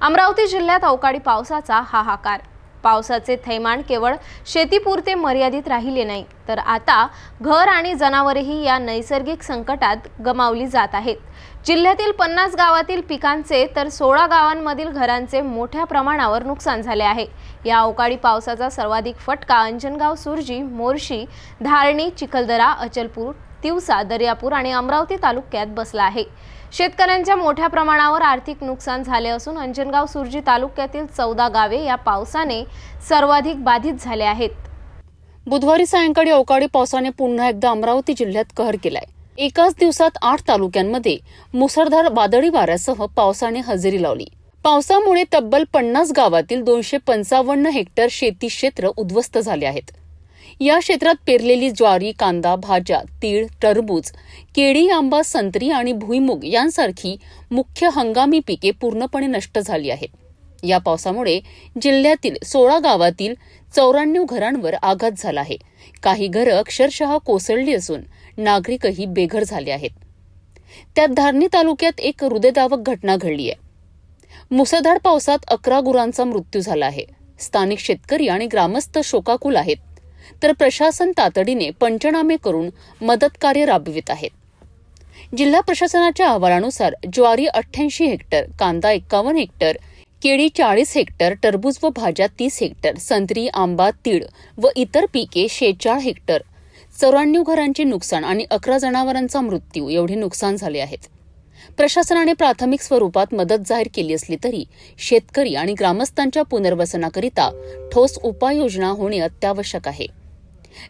अमरावती जिल्ह्यात अवकाळी पावसाचा हाहाकार। पावसाचे थैमान केवळ शेतीपुरते मर्यादित राहिले नाही, तर आता घर आणि जनावरेही या नैसर्गिक संकटात गमावली जात आहेत। जिल्ह्यातील 50 गावातील पिकांचे तर 16 गावांमधील घरांचे मोठ्या प्रमाणावर नुकसान झाले आहे। या अवकाळी पावसाचा सर्वाधिक फटका अंजनगाव, सुरजी, मोर्शी, धारणी, चिखलदरा, अचलपूर, तिवसा, दर्यापूर आणि अमरावती तालुक्यात बसला आहे। शेतकऱ्यांच्या मोठ्या प्रमाणावर आर्थिक नुकसान झाले असून अंजनगाव, सुरजी तालुक्यातील 14 गावे या पावसाने सर्वाधिक बाधित झाले आहेत। बुधवारी सायंकाळी अवकाळी पावसाने पुन्हा एकदा अमरावती जिल्ह्यात कहर केलाय। एकाच दिवसात 8 तालुक्यांमध्ये मुसळधार वादळी वाऱ्यासह पावसाने हजेरी लावली। पावसामुळे तब्बल 50 गावातील 255 हेक्टर शेती क्षेत्र उद्ध्वस्त झाले आहेत। या क्षेत्रात पेरलेली ज्वारी, कांदा, भाज्या, तीळ, टरबूज, केळी, आंबा, संत्री आणि भुईमुग यांसारखी मुख्य हंगामी पिके पूर्णपणे नष्ट झाली आहेत। या पावसामुळे जिल्ह्यातील 16 गावातील 94 घरांवर आघात झाला आहे। काही घरं अक्षरशः कोसळली असून नागरिकही बेघर झाले आहेत। त्यात धारणी तालुक्यात एक हृदयद्रावक घटना घडली आहे। मुसळधार पावसात 11 गुरांचा मृत्यू झाला आहे। स्थानिक शेतकरी आणि ग्रामस्थ शोकाकुल आहेत, तर प्रशासन तातडीने पंचनामे करून मदत कार्य राबवित आहेत। जिल्हा प्रशासनाच्या अहवालानुसार ज्वारी 88 हेक्टर, कांदा 51 हेक्टर, केळी 40 हेक्टर, टरबूज व भाज्या 30 हेक्टर, संत्री, आंबा, तीळ व इतर पिके 46 हेक्टर, 94 घरांचे नुकसान आणि 11 जनावरांचा मृत्यू एवढे नुकसान झाले आहेत। प्रशासनाने प्राथमिक स्वरूपात मदत जाहीर केली असली तरी शेतकरी आणि ग्रामस्थांच्या पुनर्वसनाकरिता ठोस उपाययोजना होणे अत्यावश्यक आहे।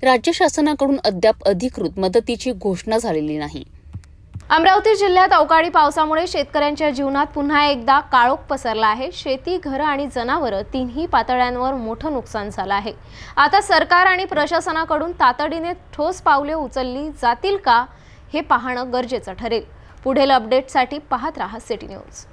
राज्य शासनाकडून अद्याप अधिकृत मदतीची घोषणा झालेली नाही। अमरावती जिल्ह्यात अवकाळी पावसामुळे शेतकऱ्यांच्या जीवनात पुन्हा एकदा काळोख पसरला आहे। शेती, घर आणि जनावरं तिन्ही पातळ्यांवर मोठं नुकसान झालं आहे। आता सरकार आणि प्रशासनाकडून तातडीने ठोस पावले उचलली जातील का, हे पाहणं गरजेचं ठरेल। पुढील अपडेटसाठी पाहत रहा सिटी न्यूज।